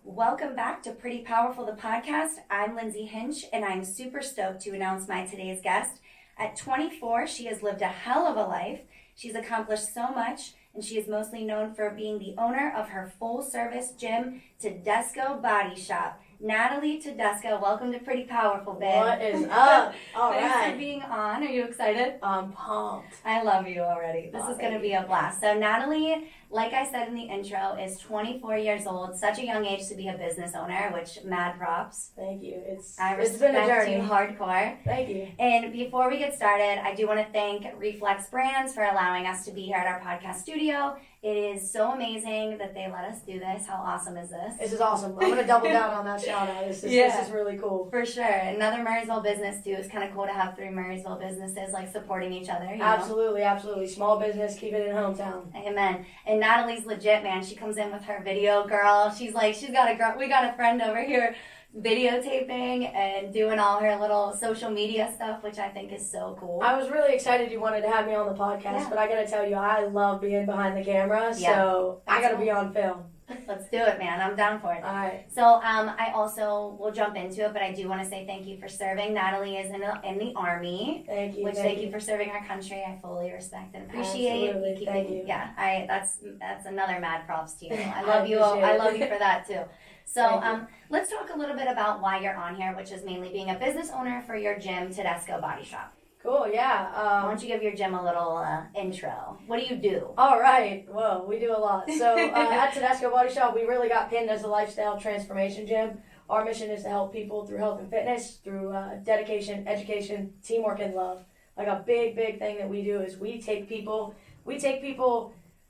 Welcome back to Pretty Powerful, the podcast. I'm Lyndsie Hinch, and I'm super stoked to announce my today's guest. At 24, she has lived a hell of a life. She's accomplished so much, and she is mostly known for being the owner of her full-service gym, Tedesco Body Shop. Natalie Tedesco, welcome to Pretty Powerful, babe. What is up? All Thanks right. for being on. Are you excited? I'm pumped. I love you already. This is going to be a blast. So Natalie, like I said in the intro, is 24 years old. Such a young age to be a business owner, which mad props. Thank you. It's respect been a journey. you hardcore. Thank you. And before we get started, I do want to thank Reflex Brands for allowing us to be here at our podcast studio. It is so amazing that they let us do this. How awesome is this? This is awesome. I'm going to double down on that shout out. This is really cool. For sure. Another Murraysville business, too. It's kind of cool to have three Murraysville businesses, like, supporting each other. You know? Absolutely. Small business, keep it in hometown. Amen. And Natalie's legit, man. She comes in with her video girl. She's like, we got a friend over here videotaping and doing all her little social media stuff, which I think is so cool. I was really excited you wanted to have me on the podcast, but I got to tell you, I love being behind the camera, so I got to be on film. Let's do it, man. I'm down for it. All right. So I also will jump into it, but I do want to say thank you for serving. Natalie is in the Army. Thank you. Thank you for serving our country. I fully respect and appreciate. Absolutely. Thank you. Yeah, that's another mad props to you. I I love you. appreciate I it. love you for that too. So Thank let's talk a little bit about why you're on here, which is mainly being a business owner for your gym, Tedesco Body Shop. Cool, yeah. Why don't you give your gym a little intro? What do you do? All right. Whoa, we do a lot. So at Tedesco Body Shop, we really got pinned as a lifestyle transformation gym. Our mission is to help people through health and fitness, through dedication, education, teamwork, and love. Like a big thing that we do is we take people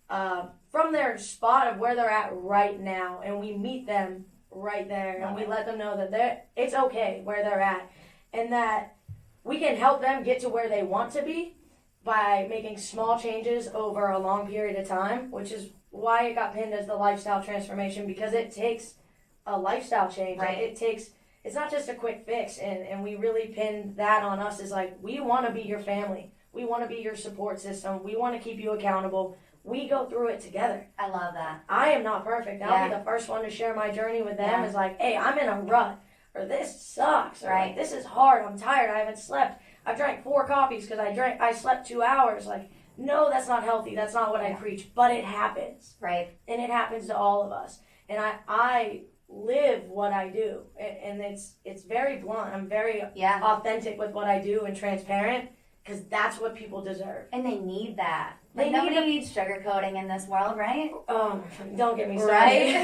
from their spot of where they're at right now, and we meet them right there, and we let them know that it's okay where they're at, and that we can help them get to where they want to be by making small changes over a long period of time, which is why it got pinned as the lifestyle transformation, because it takes a lifestyle change. Right. It's not just a quick fix, and we really pinned that on us as like, we want to be your family. We want to be your support system. We want to keep you accountable. We go through it together. I love that. I am not perfect. I'll be the first one to share my journey with them. Is like, hey, I'm in a rut, or this sucks, or like, this is hard. I'm tired. I haven't slept. I've drank 4 coffees because I slept 2 hours. Like, no, that's not healthy. That's not what I preach. But it happens. Right. And it happens to all of us. And I live what I do, and it's very blunt. I'm very authentic with what I do and transparent, because that's what people deserve. And they need that. Like, nobody needs sugarcoating in this world, right? Don't get me started.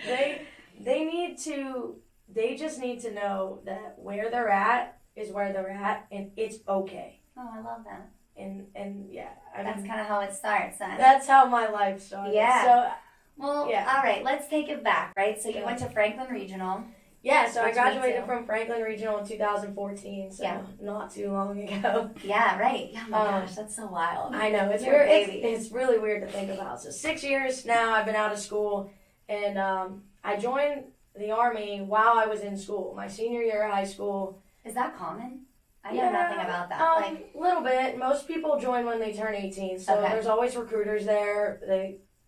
Right? They just need to know that where they're at is where they're at, and it's okay. Oh, I love that. And yeah, that's kind of how it starts, then. That's how my life started. Yeah. So, all right, let's take it back, right? So you went to Franklin Regional. Yeah, so I graduated from Franklin Regional in 2014, so not too long ago. Yeah, right. Oh my gosh, that's so wild. I know, it's really weird to think about. So 6 years now I've been out of school, and I joined the Army while I was in school, my senior year of high school. Is that common? I know nothing about that. A little bit. Most people join when they turn 18, so there's always recruiters there.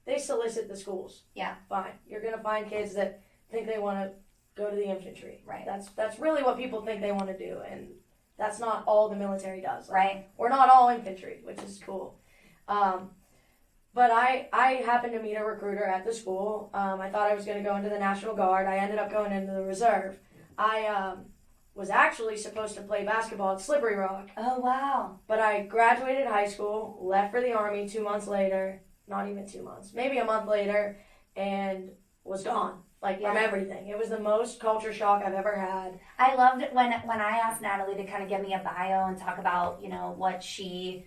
They solicit the schools. Yeah. Fine. You're going to find kids that think they want to go to the infantry. Right. That's really what people think they want to do, and that's not all the military does. Like, right. We're not all infantry, which is cool. But I happened to meet a recruiter at the school. I thought I was going to go into the National Guard. I ended up going into the reserve. I was actually supposed to play basketball at Slippery Rock. Oh, wow. But I graduated high school, left for the Army 2 months later, not even 2 months, maybe a month later, and was gone. From everything. It was the most culture shock I've ever had. I loved it when I asked Natalie to kind of give me a bio and talk about, what she,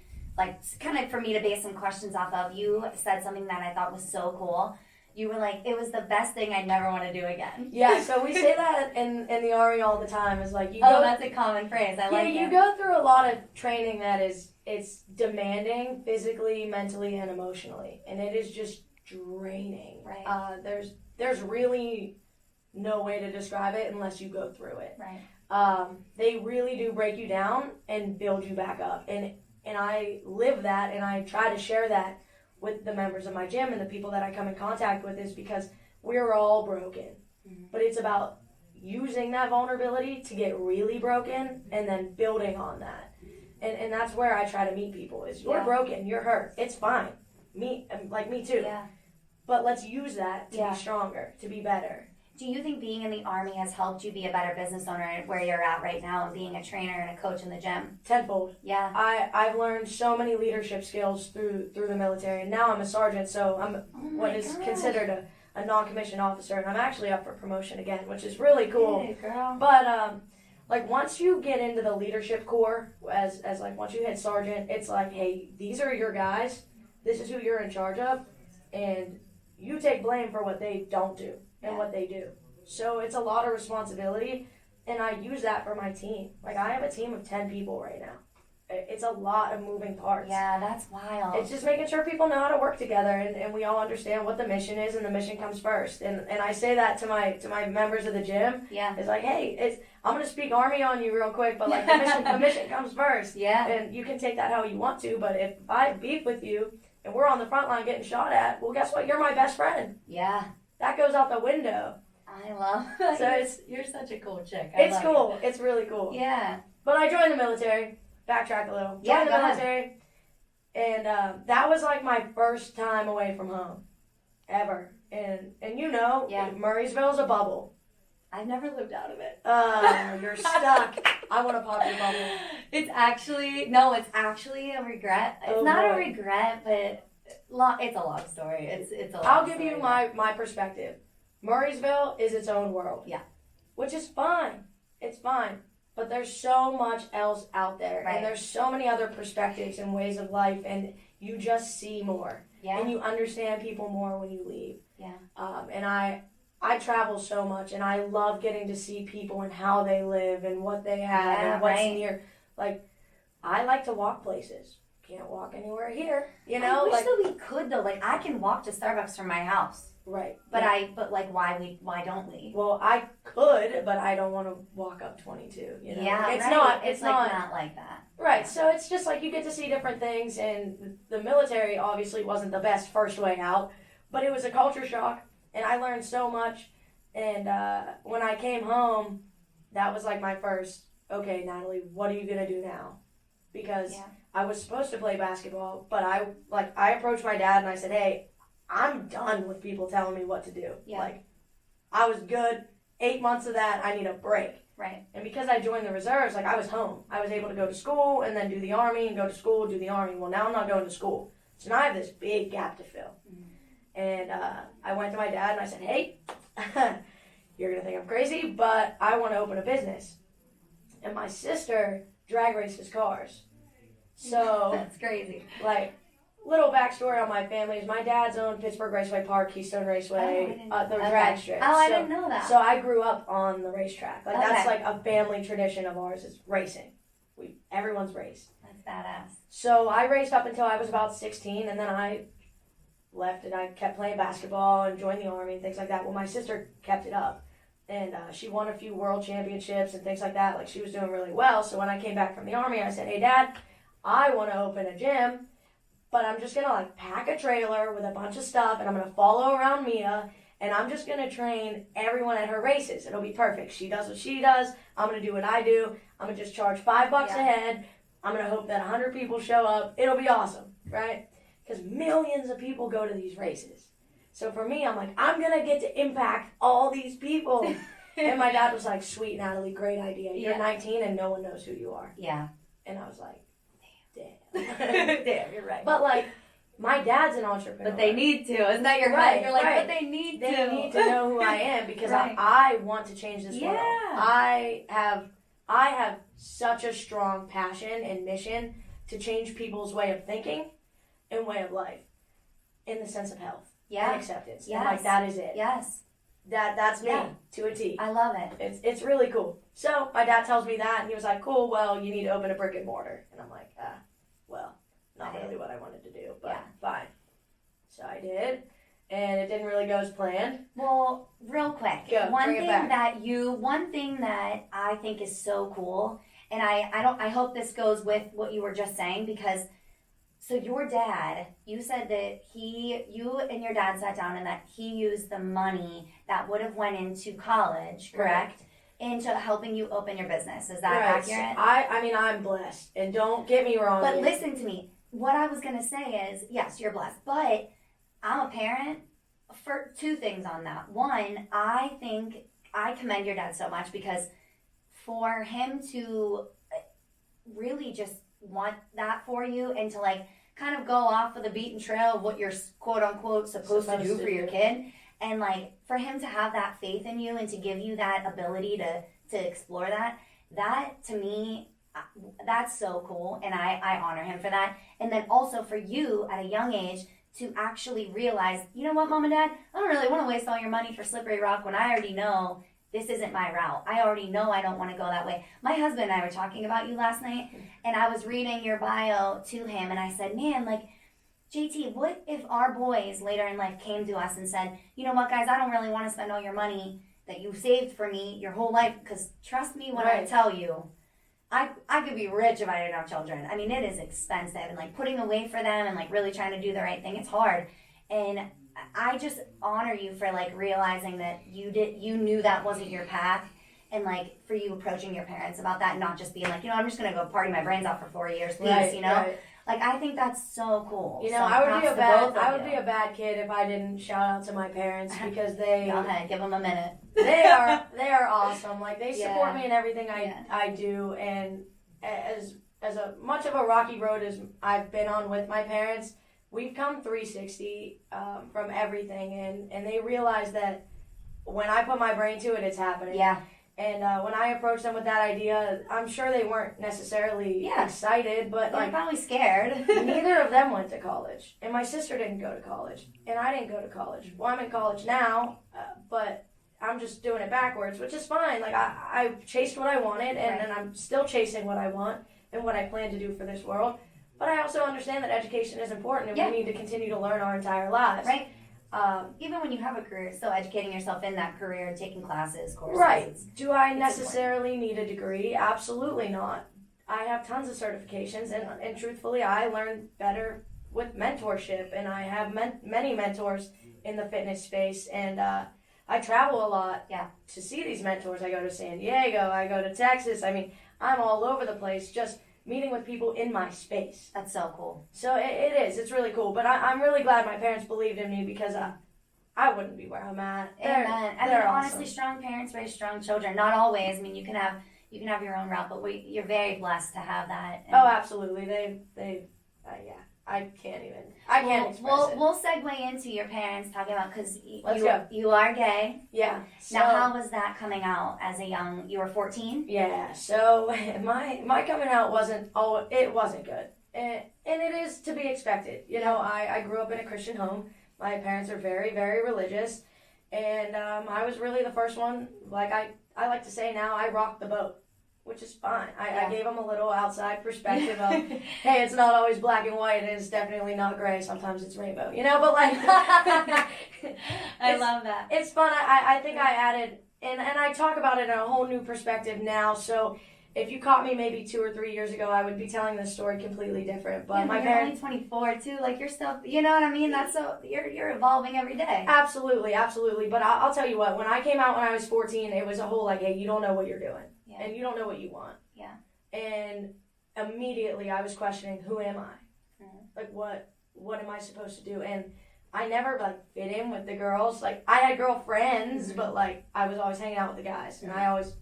kind of for me to base some questions off of. You said something that I thought was so cool. You were like, it was the best thing I'd never want to do again. Yeah, so we say that in the Army all the time. It's like that's a common phrase. I like it. You go through a lot of training that it's demanding physically, mentally, and emotionally. And it is just draining. Right. There's really no way to describe it unless you go through it. Right. They really do break you down and build you back up. And I live that, and I try to share that with the members of my gym and the people that I come in contact with, is because we're all broken. but it's about using that vulnerability to get really broken and then building on that. And that's where I try to meet people is you're broken, you're hurt, it's fine. Me too. Yeah. But let's use that to be stronger, to be better. Do you think being in the Army has helped you be a better business owner where you're at right now and being a trainer and a coach in the gym? Tenfold. Yeah. I've learned so many leadership skills through the military, and now I'm a sergeant, so I'm what is considered a non-commissioned officer, and I'm actually up for promotion again, which is really cool. Hey, girl. But like once you get into the leadership corps, as like once you hit sergeant, it's like, hey, these are your guys, this is who you're in charge of, and you take blame for what they don't do and what they do. So it's a lot of responsibility, and I use that for my team. Like I have a team of 10 people right now. It's a lot of moving parts. Yeah, that's wild. It's just making sure people know how to work together, and we all understand what the mission is, and the mission comes first. And I say that to my members of the gym. Yeah. It's like, hey, I'm gonna speak Army on you real quick, but like the mission comes first. Yeah. And you can take that how you want to, but if I beef with you and we're on the front line getting shot at, well, guess what? You're my best friend. Yeah. That goes out the window. I love that. So you're such a cool chick. It's cool. It's really cool. Yeah. But I joined the military. Backtrack a little. Yeah, Joined the go ahead. military. And that was like my first time away from home. Ever. And you know, Murraysville's a bubble. I've never lived out of it. You're stuck. I want to pop your bubble. It's actually a regret. It's not a regret, but it's a long story. It's a long I'll give story. you my perspective. Murraysville is its own world. Yeah. Which is fine. It's fine. But there's so much else out there. Right. And there's so many other perspectives and ways of life, and you just see more. Yeah. And you understand people more when you leave. Yeah. And I travel so much, and I love getting to see people and how they live and what they have and what's near. Like, I like to walk places. Can't walk anywhere here, you know? I wish that we could though. Like I can walk to Starbucks from my house. Right. But like why don't we? Well, I could, but I don't want to walk up 22, you know? Yeah, It's not like that. Right, so it's just like you get to see different things, and the military obviously wasn't the best first way out, but it was a culture shock, and I learned so much, and when I came home, that was like my first, okay, Natalie, what are you going to do now? Because I was supposed to play basketball, but I approached my dad and I said, hey, I'm done with people telling me what to do. Yeah. Like, I was good. 8 months of that, I need a break. Right. And because I joined the reserves, like I was home. I was able to go to school and then do the Army and go to school, do the Army. Well, now I'm not going to school. So now I have this big gap to fill. Mm-hmm. And I went to my dad and I said, hey, you're going to think I'm crazy, but I want to open a business. And my sister drag races cars. So that's crazy. Like, little backstory on my family is my dad's owned Pittsburgh Raceway Park, Keystone Raceway, the drag strip. Oh, I didn't know that. So I grew up on the racetrack. Like that's like a family tradition of ours is racing. Everyone's raced. That's badass. So I raced up until I was about 16, and then I left and I kept playing basketball and joined the Army and things like that. Well, my sister kept it up, and she won a few world championships and things like that. Like she was doing really well. So when I came back from the Army, I said, hey, Dad, I want to open a gym. But I'm just going to like pack a trailer with a bunch of stuff, and I'm going to follow around Mia, and I'm just going to train everyone at her races. It'll be perfect. She does what she does. I'm going to do what I do. I'm going to just charge $5 a head. I'm going to hope that 100 people show up. It'll be awesome, right? Because millions of people go to these races. So for me, I'm like, I'm going to get to impact all these people. And my dad was like, sweet, Natalie, great idea. You're 19 and no one knows who you are. Yeah. And I was like, damn. Damn, you're right. But like, my dad's an entrepreneur. But they need to. Isn't that your head? You're like, but they need to. They need to know who I am because I want to change this world. I have such a strong passion and mission to change people's way of thinking and way of life in the sense of health and acceptance. Yes. And like, that is it. Yes. That's me to a T. I love it. It's really cool. So my dad tells me that, and he was like, cool, well, you need to open a brick and mortar. And I'm like, well, not really what I wanted to do, but fine. So I did, and it didn't really go as planned. Well, real quick, one thing that I think is so cool, and I hope this goes with what you were just saying, because So your dad, you said that you and your dad sat down and that he used the money that would have went into college, correct? Right. Into helping you open your business. Is that accurate? I mean, I'm blessed. And don't get me wrong. But listen to me. What I was going to say is, yes, you're blessed. But I'm a parent for two things on that. One, I think I commend your dad so much because for him to really just want that for you and to like kind of go off of the beaten trail of what you're quote unquote supposed to do for your kid, and like for him to have that faith in you and to give you that ability to explore that to me, that's so cool, and I honor him for that. And then also for you at a young age to actually realize, you know what, Mom and Dad, I don't really want to waste all your money for Slippery Rock when I already know this isn't my route. I already know I don't want to go that way. My husband and I were talking about you last night, and I was reading your bio to him, and I said, man, like, JT, what if our boys later in life came to us and said, you know what, guys, I don't really want to spend all your money that you saved for me your whole life, because trust me when I tell you, I could be rich if I didn't have children. I mean, it is expensive, and like putting away for them and like really trying to do the right thing, it's hard. And I just honor you for like realizing that you knew that wasn't your path, and like for you approaching your parents about that and not just being like, you know, I'm just gonna go party my brains out for 4 years, please, you know. Right. Like I think that's so cool. You know, so I would be a bad kid if I didn't shout out to my parents because they go ahead, give them a minute. they are awesome. Like they support me in everything I do, and as much of a rocky road as I've been on with my parents, we've come 360 from everything, and they realize that when I put my brain to it, it's happening. Yeah. And when I approached them with that idea, I'm sure they weren't necessarily excited, but they're probably scared. Neither of them went to college, and my sister didn't go to college, and I didn't go to college. Well, I'm in college now, but I'm just doing it backwards, which is fine. Like I chased what I wanted, and I'm still chasing what I want and what I plan to do for this world. But I also understand that education is important, and we need to continue to learn our entire lives. Right. Even when you have a career, still educating yourself in that career, taking classes, courses. Right. Do I necessarily need a degree? Absolutely not. I have tons of certifications, and truthfully, I learn better with mentorship, and I have many mentors in the fitness space, and I travel a lot to see these mentors. I go to San Diego, I go to Texas. I mean, I'm all over the place just meeting with people in my space. That's so cool. So it is. It's really cool. But I'm really glad my parents believed in me because I wouldn't be where I'm at. Amen. I mean, honestly, strong parents raise strong children. Not always. I mean, you can have your own route, but you're very blessed to have that. And absolutely. They I can't express it. We'll segue into your parents talking about, because you are gay. Yeah. So, now, how was that coming out as a young? You were 14. Yeah. So my coming out wasn't good, and it is to be expected. You know, I grew up in a Christian home. My parents are very, very religious, and I was really the first one. Like I like to say now, I rocked the boat, which is fine. I gave them a little outside perspective of, hey, it's not always black and white. It is definitely not gray. Sometimes it's rainbow, you know? But like, I love that. It's fun. I think I added, and I talk about it in a whole new perspective now. So if you caught me maybe 2 or 3 years ago, I would be telling this story completely different. But my parents, only 24 too. Like you're still, you know what I mean? That's so you're evolving every day. Absolutely. But I'll tell you what. When I came out when I was 14, it was a whole like, hey, you don't know what you're doing. And you don't know what you want. Yeah. And immediately I was questioning, who am I? Mm-hmm. Like, what am I supposed to do? And I never, like, fit in with the girls. Like, I had girlfriends, but, like, I was always hanging out with the guys. And I always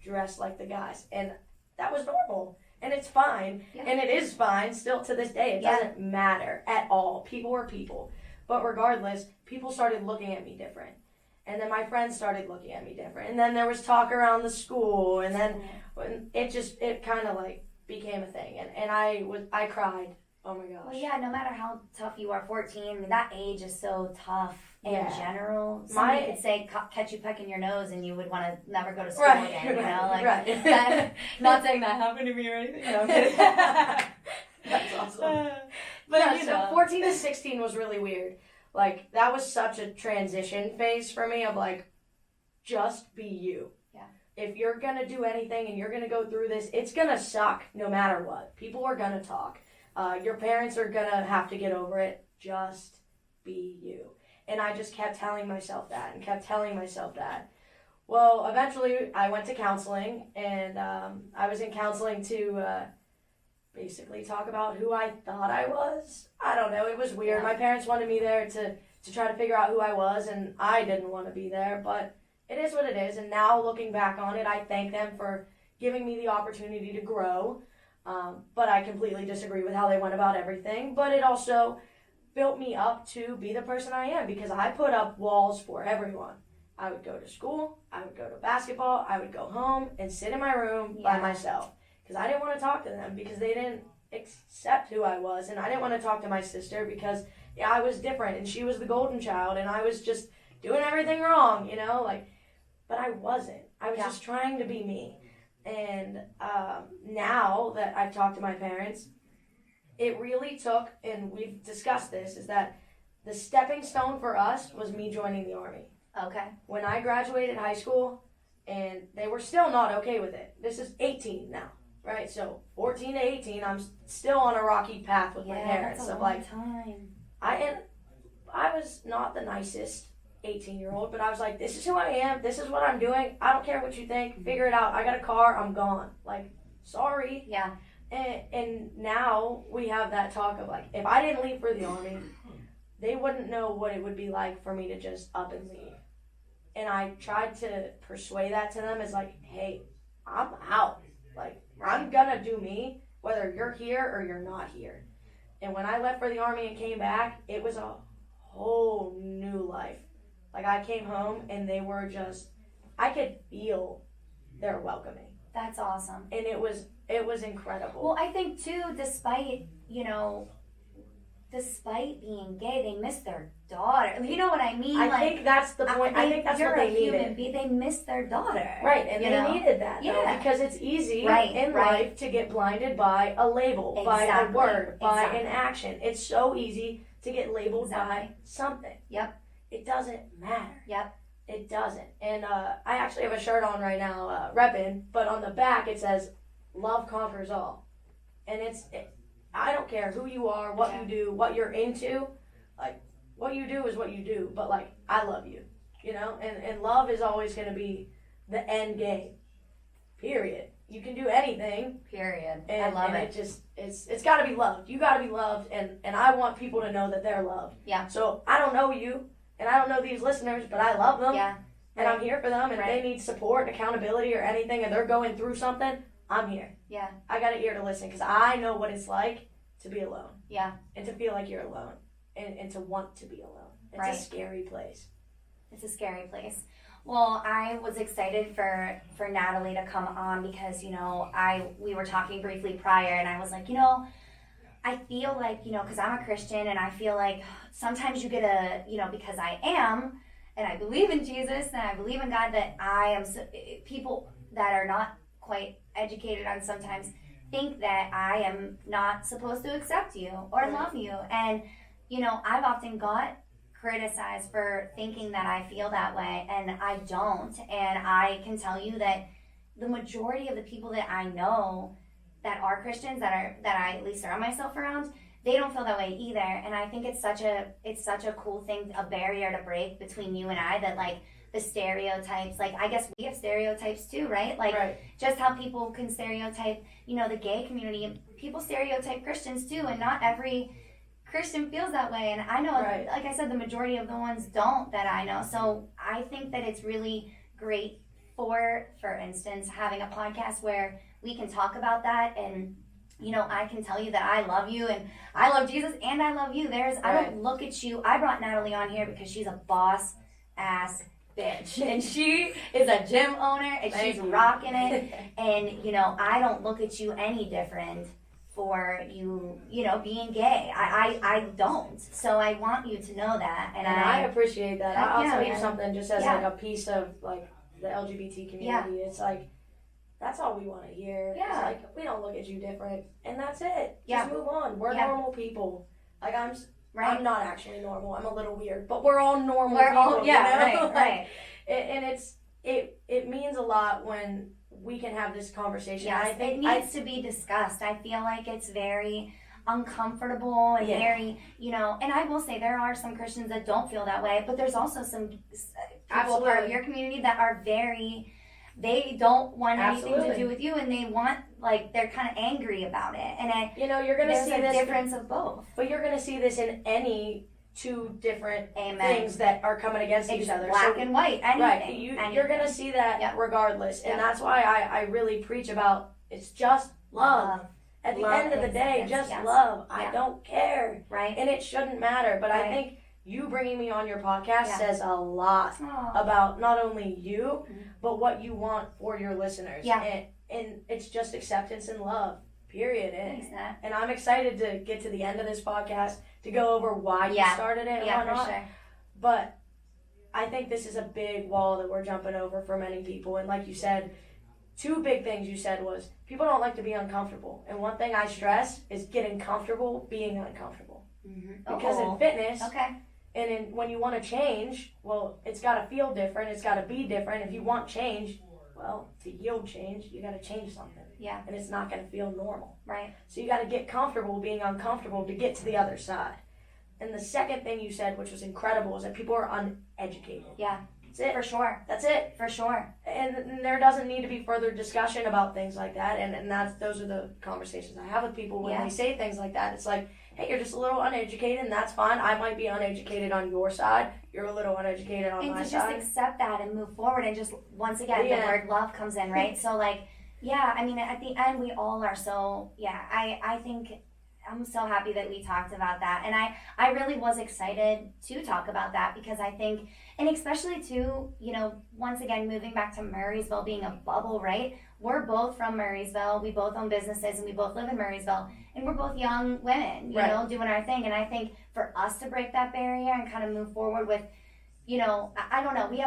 dressed like the guys. And that was normal. And it's fine. Yeah. And it is fine still to this day. It doesn't matter at all. People are people. But regardless, people started looking at me different. And then my friends started looking at me different. And then there was talk around the school. And then it kind of like became a thing. And I cried. Oh my gosh. Well, yeah, no matter how tough you are, 14, I mean, that age is so tough in general. Somebody could say, catch you pecking your nose, and you would want to never go to school again, you know? Like, not saying that happened to me or anything. No, I'm kidding. That's awesome. But yeah, so 14 to 16 was really weird. Like, that was such a transition phase for me of, like, just be you. Yeah. If you're going to do anything and you're going to go through this, it's going to suck no matter what. People are going to talk. Your parents are gonna have to get over it. Just be you. And I just kept telling myself that and kept telling myself that. Well, eventually I went to counseling, and I was in counseling to basically talk about who I thought I was. I don't know. It was weird. My parents wanted me there to try to figure out who I was, and I didn't want to be there, but it is what it is. And now looking back on it, I thank them for giving me the opportunity to grow. But I completely disagree with how they went about everything. But it also built me up to be the person I am, because I put up walls for everyone. I would go to school, I would go to basketball, I would go home and sit in my room by myself, because I didn't want to talk to them because they didn't accept who I was, and I didn't want to talk to my sister because I was different and she was the golden child and I was just doing everything wrong, but I wasn't. I was just trying to be me. And now that I've talked to my parents, it really took, and we've discussed this, is that the stepping stone for us was me joining the Army. Okay. When I graduated high school, and they were still not okay with it. This is 18 now, right? So 14 to 18, I'm still on a rocky path with my parents. That's a long time. I was not the nicest 18-year-old, but I was like, this is who I am. This is what I'm doing. I don't care what you think. Figure it out. I got a car. I'm gone. Sorry. Yeah. And now we have that talk of if I didn't leave for the Army, they wouldn't know what it would be like for me to just up and leave. And I tried to persuade that to them as hey, I'm out. I'm gonna do me, whether you're here or you're not here. And when I left for the Army and came back, it was a whole new life. I came home and they were I could feel their welcoming. That's awesome. And it was incredible. Well, I think too, despite being gay, they miss their daughter. You know what I mean? I think that's the point. I think that's what they needed. They miss their daughter. Right, and they needed that, though, because it's easy in life to get blinded by a label, by a word, by an action. It's so easy to get labeled by something. Yep. It doesn't matter. Yep. It doesn't. And I actually have a shirt on right now, reppin', but on the back it says, "Love conquers all." And I don't care who you are, what you do, what you're into. What you do is what you do. But I love you, And love is always going to be the end game. Period. You can do anything. Period. And, I love it. It's got to be loved. You got to be loved, and I want people to know that they're loved. Yeah. So I don't know you, and I don't know these listeners, but I love them. Yeah. And I'm here for them, and if they need support, accountability, or anything, and they're going through something, I'm here. Yeah. I got an ear to listen, because I know what it's like to be alone. Yeah. And to feel like you're alone. And to want to be alone. It's a scary place. It's a scary place. Well, I was excited for Natalie to come on because, we were talking briefly prior, and I was like, I feel like, because I'm a Christian, and I feel like sometimes you get because I am, and I believe in Jesus, and I believe in God, that people that are not quite educated on sometimes think that I am not supposed to accept you or love you. And, I've often got criticized for thinking that I feel that way, and I don't. And I can tell you that the majority of the people that I know that are Christians, that I at least surround myself around, they don't feel that way either. And I think it's such a cool thing, a barrier to break between you and I, that the stereotypes, I guess we have stereotypes too, right? Just how people can stereotype, the gay community, people stereotype Christians too, and not every Christian feels that way. And I know, like I said, the majority of the ones don't that I know. So I think that it's really great for instance, having a podcast where we can talk about that, and I can tell you that I love you, and I love Jesus, and I love you. I don't look at you. I brought Natalie on here because she's a boss ass bitch, and she is a gym owner, and she's rocking it. And I don't look at you any different for you being gay. I don't. So I want you to know that, and I appreciate that. I'll tell you something, just as a piece of the LGBT community. Yeah. It's that's all we want to hear. Yeah. It's we don't look at you different, and that's it. Just move on. We're normal people. I'm not actually normal. I'm a little weird, but we're all normal people. Right. And it means a lot when we can have this conversation. Yes, it needs to be discussed. I feel like it's very uncomfortable and very, and I will say there are some Christians that don't feel that way, but there's also some people part of your community that are they don't want anything to do with you, and they want, they're kind of angry about it. And you're going to see this difference of both. But you're going to see this in any two different things that are coming against each other. Black and white, anything. Right. You're going to see that regardless. And that's why I really preach about it's just love. At the end of the day, just love. I don't care. Right. And it shouldn't matter. But I think you bringing me on your podcast says a lot about not only you, but what you want for your listeners. Yeah. And it's just acceptance and love. Period. Thanks, Nat. And I'm excited to get to the end of this podcast to go over why you started it and whatnot. For sure. But I think this is a big wall that we're jumping over for many people. And like you said, two big things you said was people don't like to be uncomfortable. And one thing I stress is getting comfortable being uncomfortable. Mm-hmm. Because in fitness, and when you want to change, well, it's got to feel different. It's got to be different. If you want change, well, to yield change, you got to change something. Yeah. And it's not going to feel normal. Right. So you got to get comfortable being uncomfortable to get to the other side. And the second thing you said, which was incredible, is that people are uneducated. Yeah. That's it. For sure. That's it. For sure. And there doesn't need to be further discussion about things like that. And those are the conversations I have with people when they say things like that. It's like, hey, you're just a little uneducated, and that's fine. I might be uneducated on your side. You're a little uneducated on my side. And to just accept that and move forward, and just, once again, the word love comes in, right? So, I mean, at the end, we all are so, I think I'm so happy that we talked about that. And I really was excited to talk about that, because I think, and especially too, once again, moving back to Murraysville being a bubble, right? We're both from Murraysville. We both own businesses, and we both live in Murraysville. And we're both young women, you know, doing our thing. And I think for us to break that barrier and kind of move forward with, I don't know. We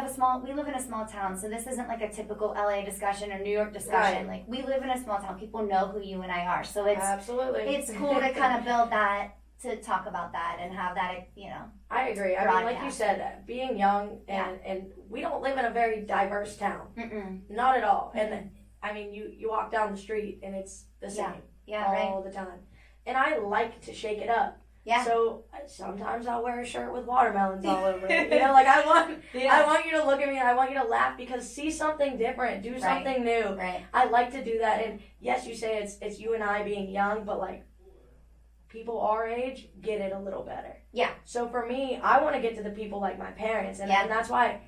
live in a small town, so this isn't like a typical LA discussion or New York discussion. Right. We live in a small town. People know who you and I are. So it's absolutely, it's cool to kind of build that, to talk about that and have that, I agree. I mean, like you said, being young and we don't live in a very diverse town. Not at all. And I mean, you walk down the street and it's the same all the time. And I like to shake it up. Yeah. So sometimes I'll wear a shirt with watermelons all over it. I want you to look at me and I want you to laugh, because see something different, do something new. Right. I like to do that. And yes, you say it's you and I being young, but people our age get it a little better. Yeah. So for me, I want to get to the people like my parents, and that's why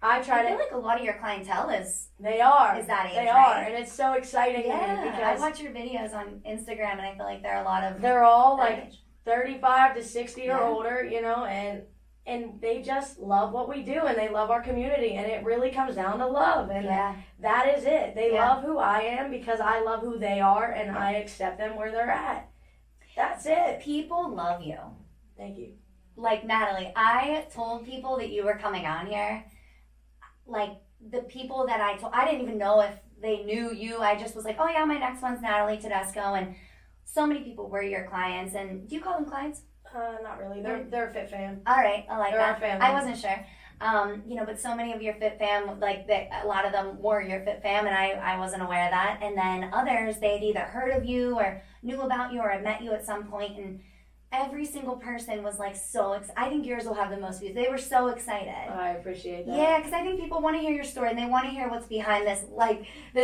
I feel like a lot of your clientele is that age. They are, and it's so exciting to me, because I watch your videos on Instagram, and I feel like there are a lot of they're all 35 to 60 or older, and they just love what we do, and they love our community, and it really comes down to love, and that is it. They love who I am because I love who they are, and I accept them where they're at. That's it. People love you. Thank you. Like, Natalie, I told people that you were coming on here. The people that I didn't even know if they knew you. I just was like, oh yeah, my next one's Natalie Tedesco, and so many people were your clients. And do you call them clients? Not really. They're a fit fam. All right, I like they're that. Our family. I wasn't sure. But so many of your fit fam, a lot of them were your fit fam, and I wasn't aware of that. And then others, they'd either heard of you or knew about you or had met you at some point, and every single person was so excited. I think yours will have the most views. They were so excited. Oh, I appreciate that. Yeah, because I think people want to hear your story, and they want to hear what's behind this,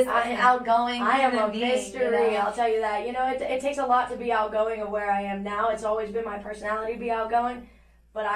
outgoing. I am a mystery, I'll tell you that. It takes a lot to be outgoing of where I am now. It's always been my personality to be outgoing, but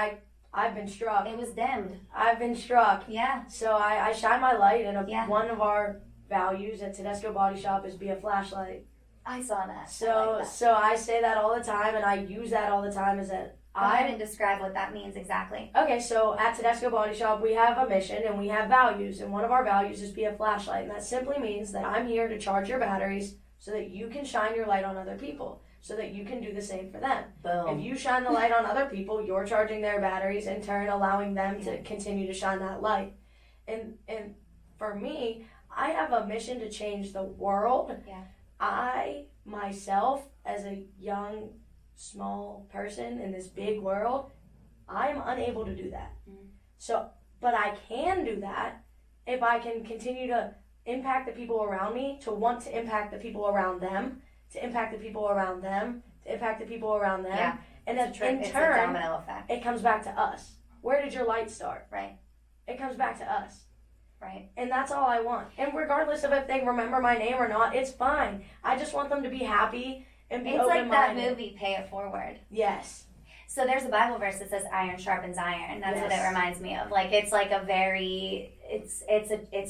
I've been struck. It was dimmed. I've been struck. Yeah. So I shine my light, and one of our values at Tedesco Body Shop is be a flashlight. I saw that. So I say that all the time, and I use that all the time. Is that Go ahead and describe what that means exactly. Okay, so at Tedesco Body Shop, we have a mission and we have values, and one of our values is be a flashlight, and that simply means that I'm here to charge your batteries so that you can shine your light on other people, so that you can do the same for them. Boom. If you shine the light on other people, you're charging their batteries, in turn allowing them to continue to shine that light. And for me, I have a mission to change the world. Yeah. I, myself, as a young, small person in this big world, I'm unable to do that. So, but I can do that if I can continue to impact the people around me, to want to impact the people around them, to impact the people around them, impact the people around them. Yeah. And then in it's turn, a domino effect. it comes back to us. Where did your light start? Right. It comes back to us. Right. And that's all I want. And regardless of if they remember my name or not, it's fine. I just want them to be happy and be It's like open-minded. that movie, Pay It Forward. Yes. So there's a Bible verse that says iron sharpens iron. That's what Yes. it reminds me of. Like it's like a very it's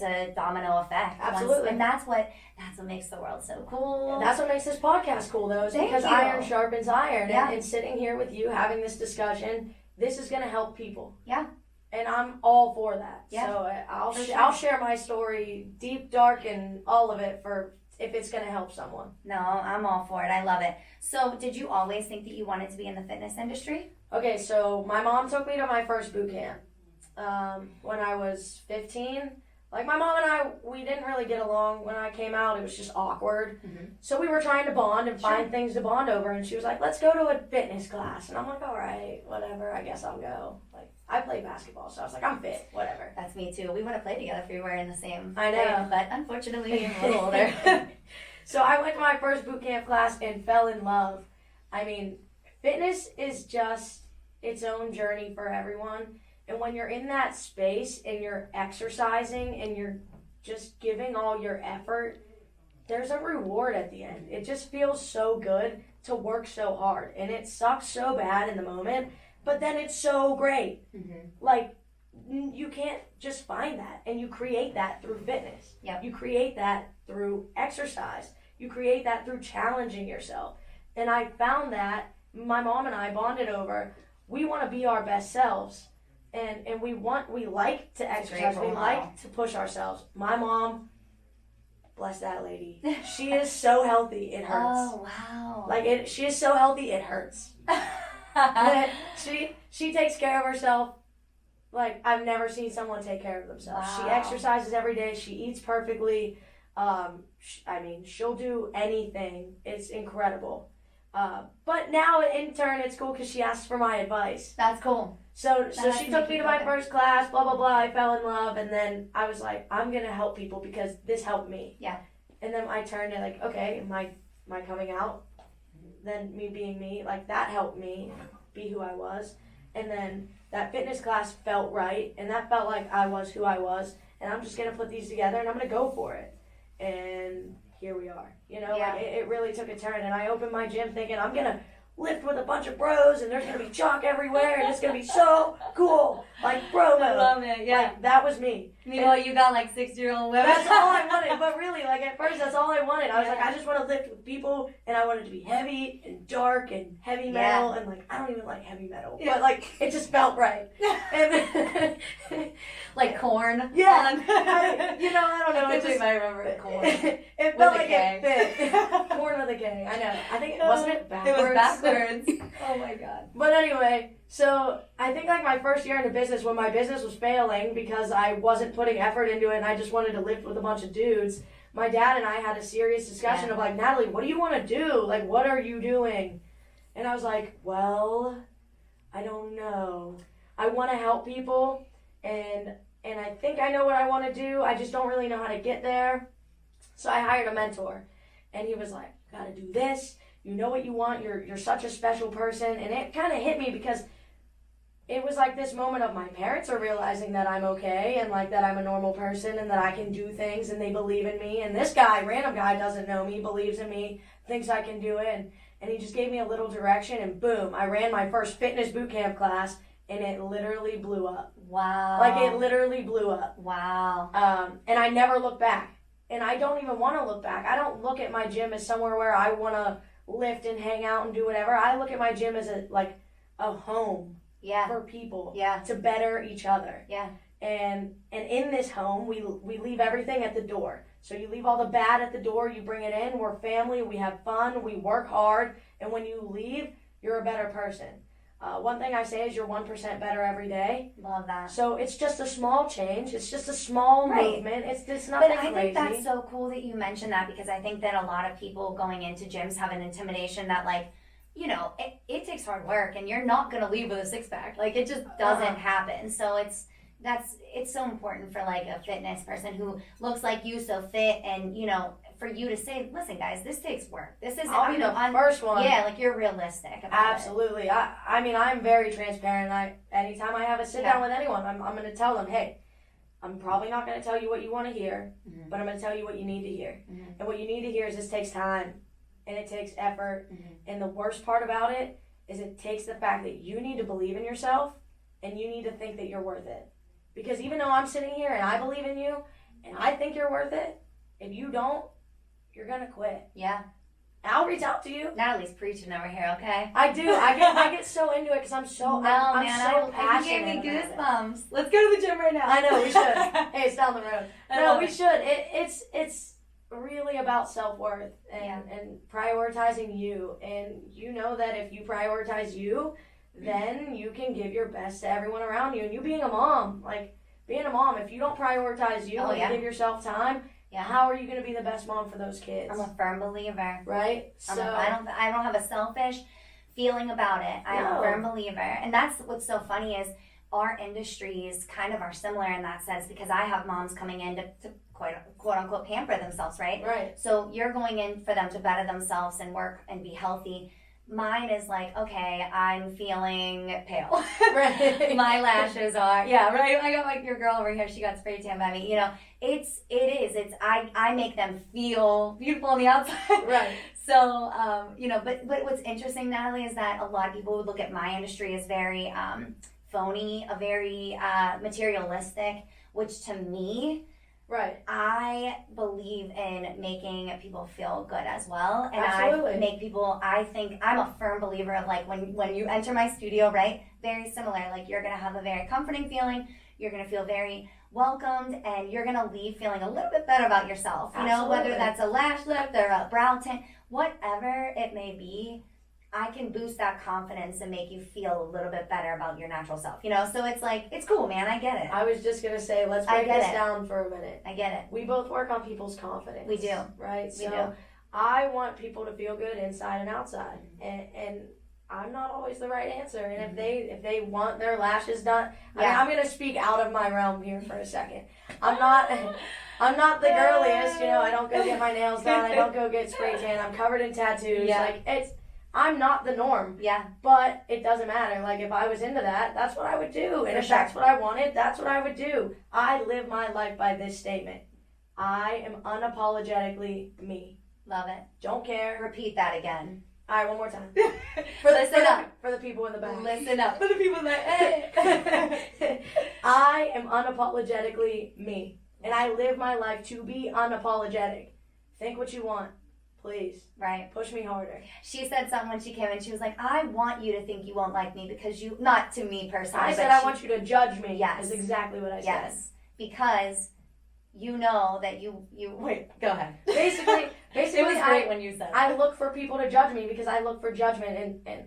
a domino effect. Absolutely. And that's what makes the world so cool. And that's what makes this podcast cool, though, is Thank because you. iron sharpens iron. Yeah. And sitting here with you, having this discussion, this is going to help people. Yeah. And I'm all for that. Yeah. So I'll share my story, deep, dark, and all of it for if it's going to help someone. No, I'm all for it. I love it. So did you always think that you wanted to be in the fitness industry? Okay, so my mom took me to my first boot camp when I was 15. Like, my mom and I, we didn't really get along when I came out. It was just awkward. Mm-hmm. So we were trying to bond and find Sure. things to bond over. And she was like, let's go to a fitness class. And I'm like, all right, whatever. I guess I'll go. Like, I play basketball, so I was like, I'm fit, whatever. That's me too. We would have played together if we were in the same I know. thing, but unfortunately I'm a little older. So I went to my first boot camp class and fell in love. I mean, fitness is just its own journey for everyone. And when you're in that space and you're exercising and you're just giving all your effort, there's a reward at the end. It just feels so good to work so hard. And it sucks so bad in the moment, but then it's so great. Mm-hmm. Like, you can't just find that. And you create that through fitness. Yep. You create that through exercise. You create that through challenging yourself. And I found that my mom and I bonded over, we want to be our best selves. And we like to exercise. We like to push ourselves. My mom, bless that lady. She is so healthy, it hurts. Oh, wow. Like, she is so healthy, it hurts. She takes care of herself. Like, I've never seen someone take care of themselves. Wow. She exercises every day. She eats perfectly. She'll do anything. It's incredible. But now, in turn, it's cool because she asks for my advice. That's cool. So has she to took make me you to my feel first class, blah, blah, blah. I fell in love. And then I was like, I'm going to help people because this helped me. Yeah. And then I turned and like, okay, am I coming out? Then me being me, like that helped me be who I was. And then that fitness class felt right. And that felt like I was who I was. And I'm just going to put these together and I'm going to go for it. And here we are. You know, Yeah. like it really took a turn. And I opened my gym thinking I'm going to lift with a bunch of bros and there's going to be chalk everywhere and it's going to be so cool. Like bro mode. I love it, yeah. Like, that was me. Meanwhile, you got like 6-year-old women. That's all I wanted. But really, like at first, that's all I wanted. I was like, I just want to lift with people, and I wanted to be heavy and dark and heavy metal, and like I don't even like heavy metal, but like it just felt right. And like corn. yeah, on. I don't know. I It believe just I remember corn. it With felt a like K. it fit. Corn with a K. I know. I think wasn't it backwards? It was backwards. Oh my god. But anyway, so I think like my first year in the business, when my business was failing because I wasn't putting effort into it and I just wanted to lift with a bunch of dudes, my dad and I had a serious discussion of like, Natalie, what do you want to do? Like, what are you doing? And I was like, well, I don't know. I want to help people and I think I know what I want to do. I just don't really know how to get there. So I hired a mentor and he was like, got to do this. You know what you want. You're such a special person. And it kind of hit me because it was like this moment of my parents are realizing that I'm okay and like that I'm a normal person and that I can do things and they believe in me. And this guy, random guy, doesn't know me, believes in me, thinks I can do it. And he just gave me a little direction and boom, I ran my first fitness boot camp class and it literally blew up. Wow. Like it literally blew up. Wow. And I never looked back. And I don't even want to look back. I don't look at my gym as somewhere where I want to lift and hang out and do whatever. I look at my gym as a home. Yeah. For people. Yeah. To better each other. Yeah. And in this home, we leave everything at the door. So you leave all the bad at the door, you bring it in, we're family, we have fun, we work hard, and when you leave, you're a better person. One thing I say is you're 1% better every day. Love that. So it's just a small change. It's just a small movement. It's nothing crazy. But I think that's so cool that you mentioned that because I think that a lot of people going into gyms have an intimidation that like, you know, it takes hard work and you're not going to leave with a six-pack. Like, it just doesn't happen. So it's It's so important for like a fitness person who looks like you, so fit, and you know, for you to say, listen guys, this takes work. This is, I'll be the first one. Yeah, like you're realistic about Absolutely. it. I mean, I'm very transparent. Anytime I have a sit down with anyone, I'm going to tell them, hey, I'm probably not going to tell you what you want to hear, but I'm going to tell you what you need to hear. And what you need to hear is this takes time and it takes effort. And the worst part about it is it takes the fact that you need to believe in yourself and you need to think that you're worth it. Because even though I'm sitting here and I believe in you and I think you're worth it, if you don't, you're going to quit. Yeah. I'll reach out to you. Natalie's preaching over here, okay? I do. I get so into it because I'm so passionate. You gave me goosebumps. Let's go to the gym right now. I know we should. Hey, it's down the road. No, we should. It's really about self-worth and prioritizing you. And you know that if you prioritize you, then you can give your best to everyone around you. And you being a mom, if you don't prioritize you and give yourself time, how are you going to be the best mom for those kids? I'm a firm believer. Right? I don't have a selfish feeling about it. I'm a firm believer. And that's what's so funny is our industries kind of are similar in that sense because I have moms coming in to quote unquote pamper themselves, right? Right. So you're going in for them to better themselves and work and be healthy. Mine is like, okay, I'm feeling pale. Right. My lashes are, right. I got like your girl over here. She got spray tan by me. You know, I make them feel beautiful on the outside. Right. So, you know, but what's interesting, Natalie, is that a lot of people would look at my industry as very phony, a very materialistic, which to me, right. I believe in making people feel good as well. And Absolutely. I think I'm a firm believer of like when you enter my studio, right? Very similar. Like you're going to have a very comforting feeling. You're going to feel very welcomed and you're going to leave feeling a little bit better about yourself. You know, whether that's a lash lift or a brow tint, whatever it may be, I can boost that confidence and make you feel a little bit better about your natural self, you know? So it's like, it's cool, man. I get it. I was just going to say, let's break this down for a minute. I get it. We both work on people's confidence. We do. Right? We do. I want people to feel good inside and outside. And I'm not always the right answer. And if they want their lashes done, I mean, I'm going to speak out of my realm here for a second. I'm not the girliest, you know, I don't go get my nails done. I don't go get spray tan. I'm covered in tattoos. Yeah. Like, I'm not the norm. Yeah. But it doesn't matter. Like, if I was into that, that's what I would do. And if that's what I wanted, that's what I would do. I live my life by this statement. I am unapologetically me. Love it. Don't care. Repeat that again. All right, one more time. Listen up. For the people in the back. Listen up. For the people in the back. I am unapologetically me. And I live my life to be unapologetic. Think what you want. Please. Right. Push me harder. She said something when she came in. She was like, I want you to think you won't like me because you, not to me personally. I said, I want you to judge me. Yes. Is exactly what I said. Yes. Because you know that you wait, go ahead. Basically, it was great when you said it. I look for people to judge me because I look for judgment and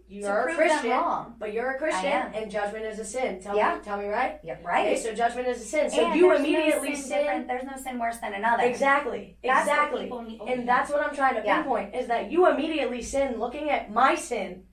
you're a Christian, but you're a Christian and judgment is a sin. Tell me right? Yeah, right. Okay, so judgment is a sin. So and you immediately sin. There's no sin worse than another. Exactly. And that's what I'm trying to pinpoint is that you immediately sin looking at my sin.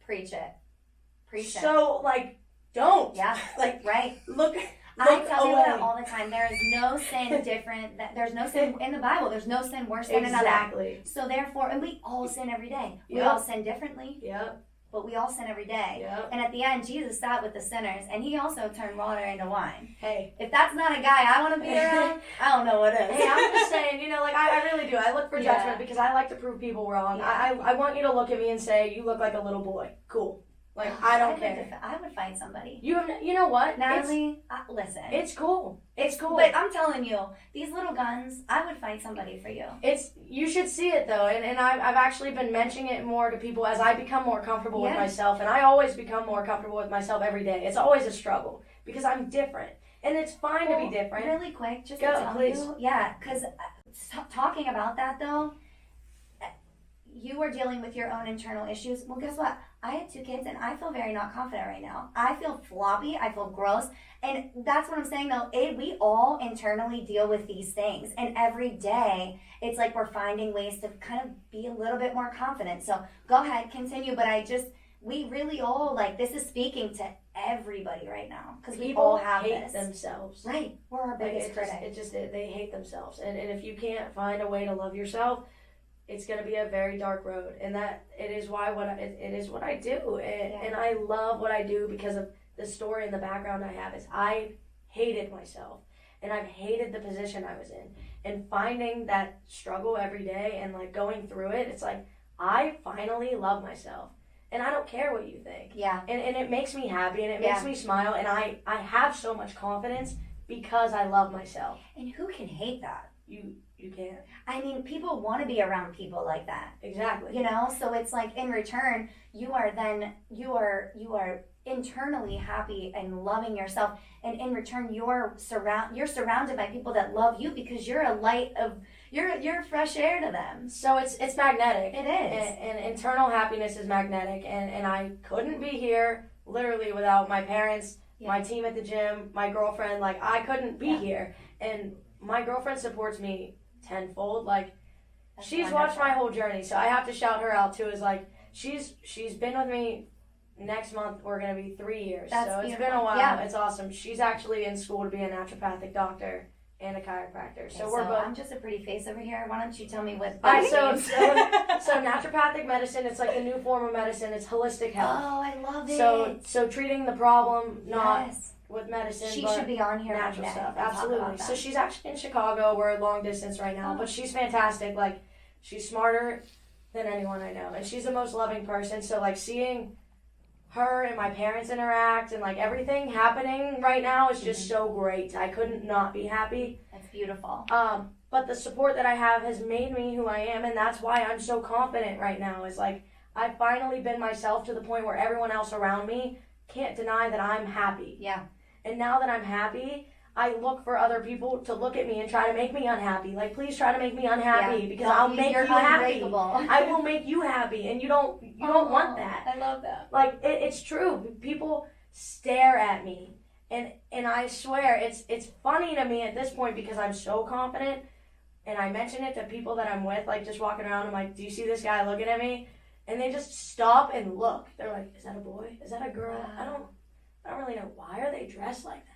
Preach it. So like, don't. Yeah. Like, right. Look I tell you that all the time. There is no sin different. There's no sin in the Bible. There's no sin worse than another. Exactly. So therefore, and we all sin every day. We all sin differently. Yep. But we all sin every day. Yep. And at the end, Jesus sat with the sinners, and he also turned water into wine. Hey. If that's not a guy I want to be around, I don't know what is. Hey, I'm just saying, you know, like, I really do. I look for judgment because I like to prove people wrong. Yeah. I want you to look at me and say, you look like a little boy. Cool. Like, I don't care. I would find somebody. You know what? Natalie, listen. It's cool. It's cool. But I'm telling you, these little guns, I would find somebody for you. You should see it, though. And I've actually been mentioning it more to people as I become more comfortable with myself. And I always become more comfortable with myself every day. It's always a struggle because I'm different. And it's fine to be different. Really quick, just to tell you. Yeah, because talking about that, though, you are dealing with your own internal issues. Well, guess what? I had 2 kids and I feel very not confident right now. I feel floppy. I feel gross. And that's what I'm saying though. We all internally deal with these things. And every day, it's like we're finding ways to kind of be a little bit more confident. So go ahead, continue. But we really all, like, this is speaking to everybody right now because we People all have hate this. themselves. Right. We're our biggest critic. They hate themselves. And if you can't find a way to love yourself, it's going to be a very dark road. And that it is why it is what I do. And I love what I do because of the story and the background I have. Is I hated myself. And I've hated the position I was in. And finding that struggle every day and like going through it, it's like I finally love myself. And I don't care what you think. Yeah. And it makes me happy and it makes me smile. And I have so much confidence because I love myself. And who can hate that? You can't. I mean, people want to be around people like that. Exactly. You know, so it's like in return, you are internally happy and loving yourself, and in return you're surrounded by people that love you because you're a light of you're fresh air to them. So it's magnetic. It is. And internal happiness is magnetic, and I couldn't be here literally without my parents, my team at the gym, my girlfriend. Like I couldn't be here, and my girlfriend supports me tenfold. Like That's she's wonderful. watched my whole journey, so I have to shout her out too. Is like she's been with me. Next month we're gonna be 3 years. That's so beautiful. It's been a while. Yeah. It's awesome. She's actually in school to be a naturopathic doctor and a chiropractor. So we're both. I'm just a pretty face over here. Why don't you tell me what? So naturopathic medicine. It's like a new form of medicine. It's holistic health. Oh, I love it. So treating the problem, not yes. with medicine. She but should be on here. natural one day stuff. and talk Absolutely. about that. So she's actually in Chicago. We're long distance right now, but she's fantastic. Like she's smarter than anyone I know, and she's the most loving person. So like seeing her and my parents interact and like everything happening right now is just so great. I couldn't not be happy. That's beautiful. But the support that I have has made me who I am, and that's why I'm so confident right now. Is like I've finally been myself to the point where everyone else around me can't deny that I'm happy. Yeah. And now that I'm happy, I look for other people to look at me and try to make me unhappy. Like, please try to make me unhappy because I'll make you happy. I will make you happy, and you don't want that. I love that. Like it's true. People stare at me, and I swear it's funny to me at this point because I'm so confident, and I mention it to people that I'm with, like just walking around. I'm like, do you see this guy looking at me? And they just stop and look. They're like, is that a boy? Is that a girl? Wow. I don't really know. Why are they dressed like that?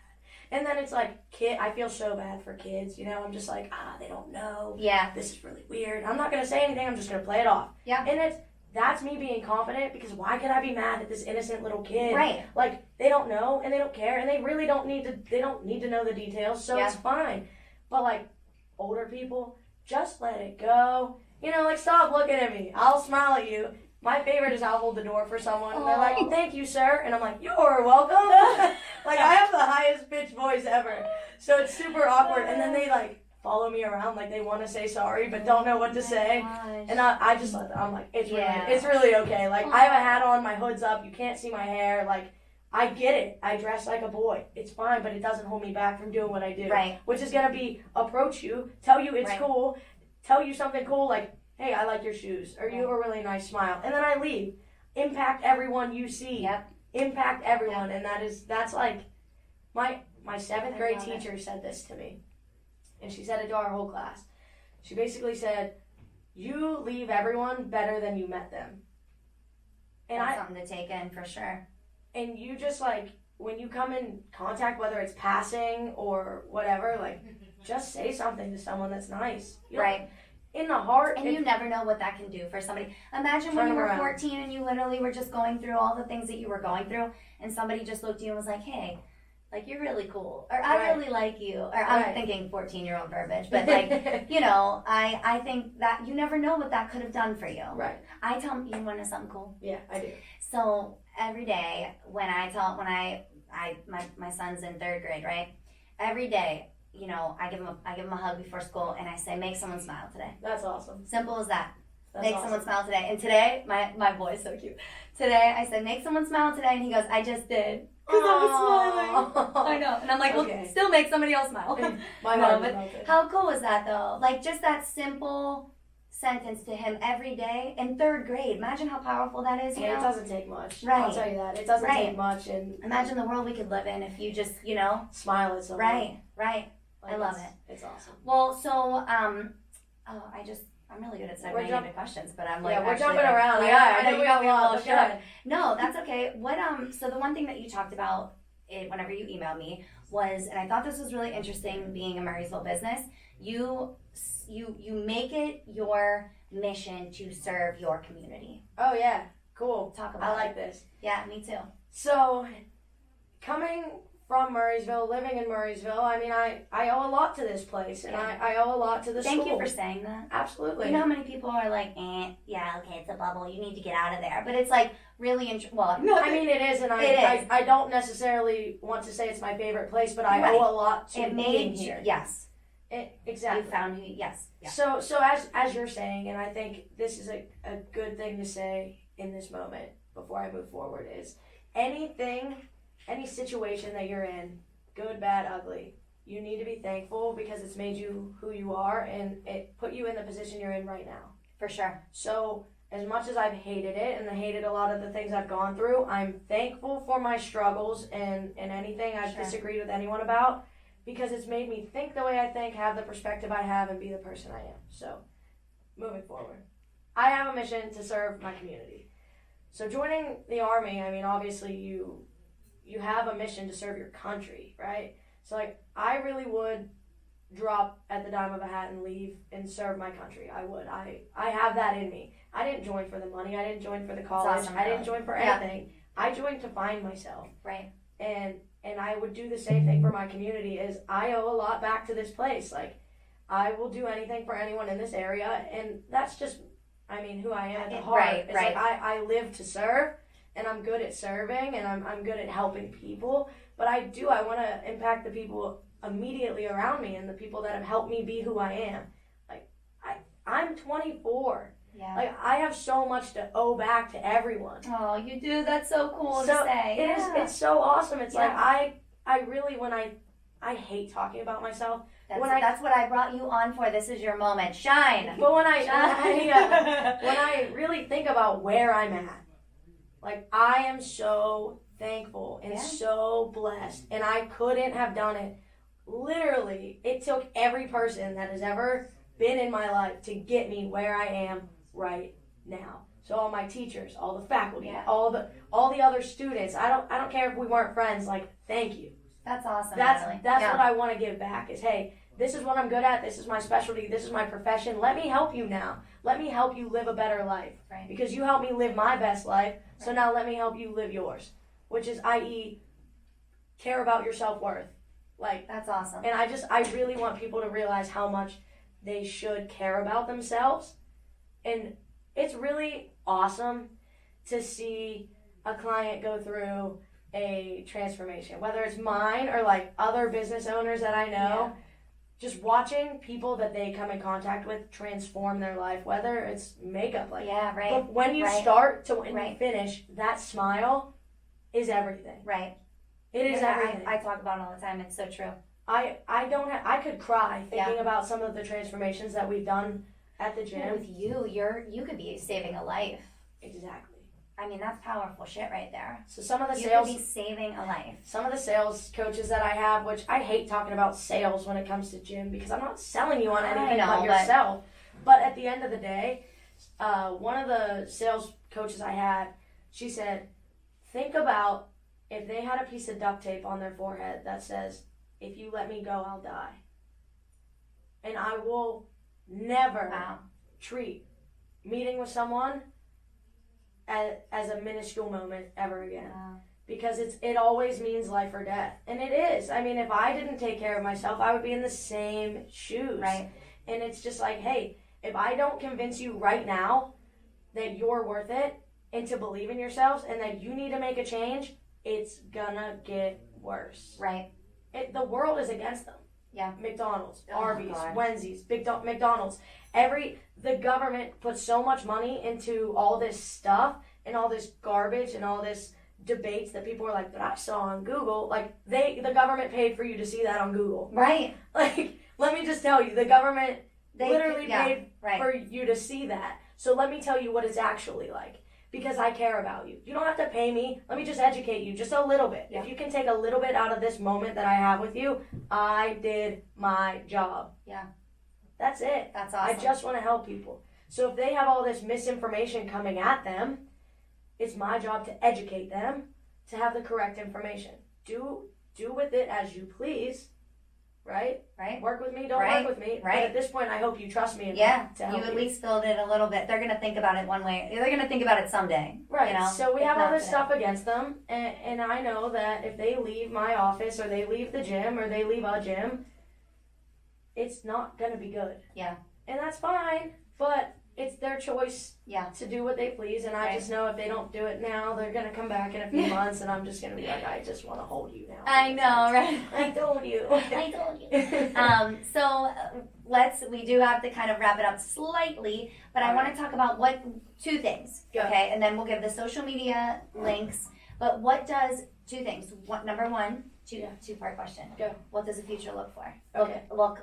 And then it's like, I feel so bad for kids, you know? I'm just like, they don't know. Yeah. This is really weird. I'm not going to say anything. I'm just going to play it off. Yeah. And that's me being confident because why could I be mad at this innocent little kid? Right. Like, they don't know and they don't care and they really don't need to know the details, so it's fine. But, like, older people, just let it go. You know, like, stop looking at me. I'll smile at you. My favorite is I'll hold the door for someone and they're like, thank you, sir. And I'm like, you're welcome. Like, I have the highest pitched voice ever. So it's super awkward. And then they, like, follow me around like they want to say sorry but don't know what to say. Gosh. And I just let them. I'm like, it's really okay. Like, I have a hat on, my hood's up, you can't see my hair. Like, I get it. I dress like a boy. It's fine, but it doesn't hold me back from doing what I do. Right. Which is going to be approach you, tell you it's cool, tell you something cool like, hey, I like your shoes, or you have a really nice smile. And then I leave. Impact everyone you see. Yep. Impact everyone. And that's like, my 7th grade teacher said this to me. And she said it to our whole class. She basically said, you leave everyone better than you met them. And That's something to take in for sure. And you just like, when you come in contact, whether it's passing or whatever, like, just say something to someone that's nice. Right. In the heart. And you never know what that can do for somebody. Imagine when you were 14 and you literally were just going through all the things that you were going through and somebody just looked at you and was like, hey, like, you're really cool. Or I really like you. Or I'm thinking 14-year-old verbiage. But, like, you know, I think that you never know what that could have done for you. Right. I tell them, you want to know something cool? Yeah, I do. So every day when my son's in 3rd grade, right? Every day, you know, I give him a hug before school and I say, make someone smile today. That's awesome. Simple as that. That's make someone smile today. And today, my boy's so cute. Today I said, make someone smile today, and he goes, I just did. Because I was smiling. I know. And I'm like, well, still make somebody else smile. My heart is melted. How cool is that, though? Like, just that simple sentence to him every day in 3rd grade. Imagine how powerful that is, you know? It doesn't take much. Right. I'll tell you that. It doesn't take much. And imagine the world we could live in if you just, you know. Smile at someone. Right. Like, I love it. It's awesome. Well, so, I'm really good at segueing into questions, but I'm like, we're jumping around. Yeah, I know we got a lot. No, that's okay. So the one thing that you talked about whenever you emailed me was, and I thought this was really interesting, being a Murraysville business, you make it your mission to serve your community. Oh yeah, cool. Talk about I like this. Yeah, me too. So, coming from Murraysville, living in Murraysville, I mean, I owe a lot to this place, and I owe a lot to the school. Thank you for saying that. Absolutely. You know how many people are like, yeah, okay, it's a bubble, you need to get out of there. But it's like really, I mean, it is, and I don't necessarily want to say it's my favorite place, but I owe a lot to being here. Yes. Exactly. You found who, yes. Yeah. So as you're saying, and I think this is a good thing to say in this moment before I move forward, is any situation that you're in, good, bad, ugly, you need to be thankful because it's made you who you are and it put you in the position you're in right now. For sure. So as much as I've hated it and I hated a lot of the things I've gone through, I'm thankful for my struggles and anything I've disagreed with anyone about, because it's made me think the way I think, have the perspective I have, and be the person I am. So moving forward, I have a mission to serve my community. So joining the Army, I mean, obviously you have a mission to serve your country, right? So like, I really would drop at the dime of a hat and leave and serve my country. I would. I have that in me. I didn't join for the money. I didn't join for the college. Awesome, I didn't join for anything. I joined to find myself. Right. And I would do the same thing for my community. Is I owe a lot back to this place. Like, I will do anything for anyone in this area, and that's just, I mean, who I am at the heart. Right, it's like I live to serve, and I'm good at serving, and I'm good at helping people. But I want to impact the people immediately around me and the people that have helped me be who I am. Like, I'm 24. Yeah. Like, I have so much to owe back to everyone. Oh, you do. That's so cool to say. It is. It's so awesome. It's like I really, when I hate talking about myself. That's what I brought you on for. This is your moment. Shine. But when I really think about where I'm at, like, I am so thankful and so blessed, and I couldn't have done it. Literally, it took every person that has ever been in my life to get me where I am right now. So all my teachers, all the faculty, all the other students. I don't care if we weren't friends. Like, thank you. That's awesome. That's what I want to give back. Is, hey, this is what I'm good at. This is my specialty. This is my profession. Let me help you now. Let me help you live a better life. Right. Because you helped me live my best life. Right. So now let me help you live yours. Which is, i.e., care about your self-worth. Like, that's awesome. And I really want people to realize how much they should care about themselves. And it's really awesome to see a client go through a transformation, whether it's mine or like other business owners that I know. Yeah. Just watching people that they come in contact with transform their life, whether it's makeup, like, but when you start to when you finish, that smile is everything. Right. It is everything. I talk about it all the time. It's so true. I could cry thinking about some of the transformations that we've done at the gym. With you could be saving a life. Exactly. I mean, that's powerful shit right there. So some of the you could be saving a life. Some of the sales coaches that I have, which I hate talking about sales when it comes to gym because I'm not selling you on anything but yourself. But at the end of the day, one of the sales coaches I had, she said, think about if they had a piece of duct tape on their forehead that says, if you let me go, I'll die. And I will never treat meeting with someone as a minuscule moment ever again. Wow. Because it always means life or death. And it is. I mean, if I didn't take care of myself, I would be in the same shoes. Right. And it's just like, hey, if I don't convince you right now that you're worth it and to believe in yourselves and that you need to make a change, it's gonna get worse. Right. The world is against them. Yeah. McDonald's, Arby's, Wednesday's, McDonald's. The government puts so much money into all this stuff and all this garbage and all this debates that people are like, but I saw on Google. Like, the government paid for you to see that on Google. Right. Like, let me just tell you, the government literally paid for you to see that. So let me tell you what it's actually like. Because I care about you. You don't have to pay me. Let me just educate you just a little bit. Yeah. If you can take a little bit out of this moment that I have with you, I did my job. Yeah. That's it. That's awesome. I just want to help people. So if they have all this misinformation coming at them, it's my job to educate them to have the correct information. Do with it as you please, right? Right. Work with me, don't work with me. Right. But at this point, I hope you trust me enough to help you at least filled it a little bit. They're going to think about it one way. They're going to think about it someday. Right. You know? So we have all this stuff against them, and I know that if they leave my office or they leave the gym or they leave a gym, it's not going to be good. Yeah. And that's fine, but it's their choice to do what they please, and I just know if they don't do it now, they're going to come back in a few months, and I'm just going to be like, I just want to hold you now. I know, right? I told you. I told you. So we do have to kind of wrap it up slightly, but I want to talk about two things, okay? And then we'll give the social media links, but two things. Number one, two-part question. Go. What does the future look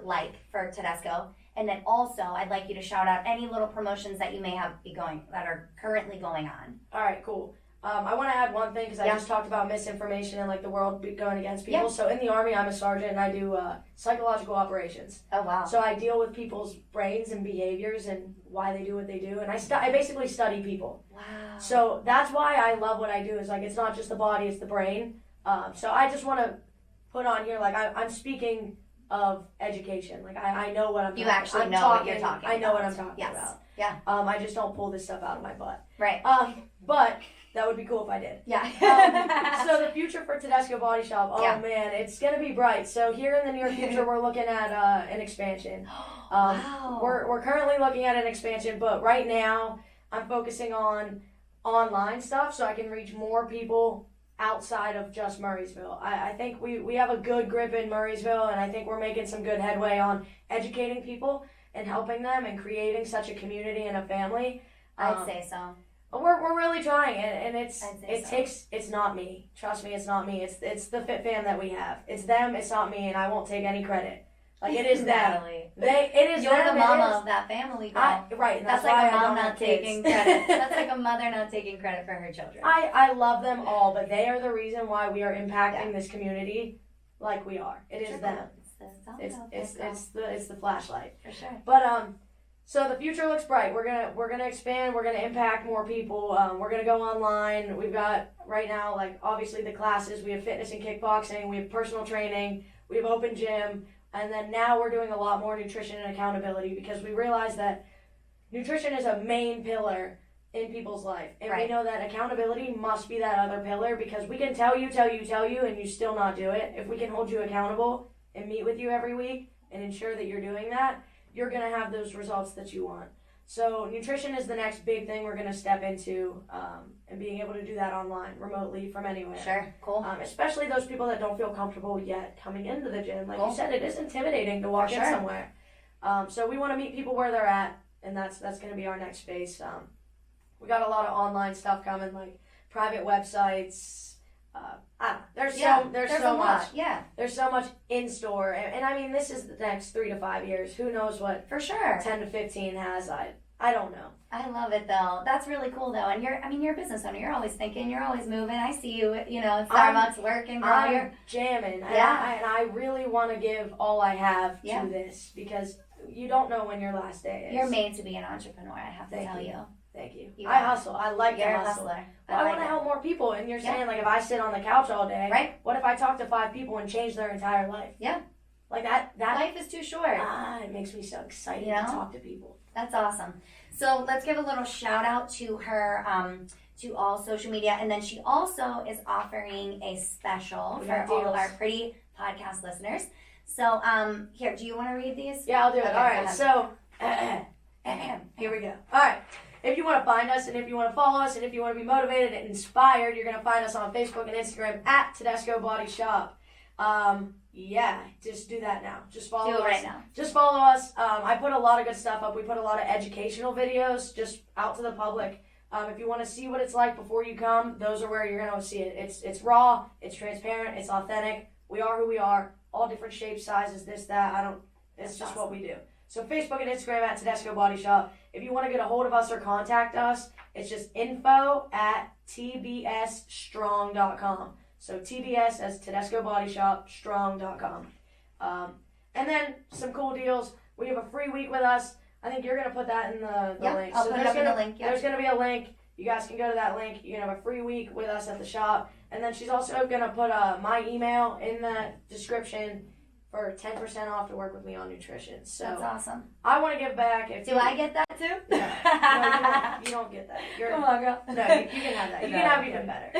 like for Tedesco? And then also, I'd like you to shout out any little promotions that you may have that are currently going on. All right, cool. I want to add one thing because I just talked about misinformation and like the world going against people. Yeah. So in the Army, I'm a sergeant and I do psychological operations. Oh, wow. So I deal with people's brains and behaviors and why they do what they do. And I basically study people. Wow. So that's why I love what I do. Is like it's not just the body, it's the brain. So I just want to put on here, like I'm speaking of education. Like I know what I'm talking about. You actually know what you're talking about. I know what I'm talking about. Yeah. I just don't pull this stuff out of my butt. Right. But that would be cool if I did. Yeah. So the future for Tedesco Body Shop, man, it's going to be bright. So here in the near future, we're looking at an expansion. Wow. We're currently looking at an expansion, but right now I'm focusing on online stuff so I can reach more people outside of just Murraysville. I think we have a good grip in Murraysville, and I think we're making some good headway on educating people and helping them and creating such a community and a family. I'd say so. We're really trying, and it's not me. Trust me, it's not me. It's the fit fam that we have. It's them. It's not me, and I won't take any credit. Like it is them. Natalie. It is You're them. the mama of that family, girl. Right. That's like a mom not taking credit. That's like a mother not taking credit for her children. I love them all, but they are the reason why we are impacting this community like we are. It is them. It's the flashlight. For sure. But so the future looks bright. We're gonna expand. We're gonna impact more people. We're gonna go online. We've got right now, like obviously the classes. We have fitness and kickboxing. We have personal training. We have open gym. And then now we're doing a lot more nutrition and accountability because we realize that nutrition is a main pillar in people's life. And we know that accountability must be that other pillar because we can tell you, and you still not do it. If we can hold you accountable and meet with you every week and ensure that you're doing that, you're going to have those results that you want. So nutrition is the next big thing we're going to step into, and being able to do that online, remotely, from anywhere. Sure, cool. Especially those people that don't feel comfortable yet coming into the gym. Like you said, it is intimidating to walk in somewhere. So we want to meet people where they're at, and that's going to be our next phase. We got a lot of online stuff coming, like private websites. There's so much. Yeah. There's so much in store, and I mean, this is the next 3 to 5 years. Who knows what? For sure. 10 to 15 has. I don't know. I love it though. That's really cool though. And you're a business owner. You're always thinking. You're always moving. I see you. At Starbucks working. I'm jamming. Yeah. And I really want to give all I have to this because you don't know when your last day is. You're made to be an entrepreneur. I have to tell you. Thank you. I hustle. I like to hustle. I want to help more people. And you're saying, like, if I sit on the couch all day, what if I talk to 5 people and change their entire life? Yeah. Like that life is too short. It makes me so excited to talk to people. That's awesome. So let's give a little shout out to her, to all social media. And then she also is offering a special for all of our pretty podcast listeners. So here, do you want to read these? Yeah, I'll do it. All right. So here we go. All right. If you want to find us, and if you want to follow us, and if you want to be motivated and inspired, you're going to find us on Facebook and Instagram at Tedesco Body Shop. Just do that now. Just follow us. Do it right now. Just follow us. I put a lot of good stuff up. We put a lot of educational videos just out to the public. If you want to see what it's like before you come, those are where you're going to see it. It's raw. It's transparent. It's authentic. We are who we are. All different shapes, sizes, this, that. It's just what we do. So Facebook and Instagram at Tedesco Body Shop. If you want to get a hold of us or contact us, it's just info@tbsstrong.com. So TBS as Tedesco Body Shop, strong.com. And then some cool deals. We have a free week with us. I think you're going to put that in the link. I'll put it up in the link. There's going to be a link. You guys can go to that link. You can have a free week with us at the shop. And then she's also going to put my email in the description for 10% off to work with me on nutrition. So that's awesome. I want to give back. Do I get that too? No, you don't get that. Come on, girl. No, you can have that. You can have even better.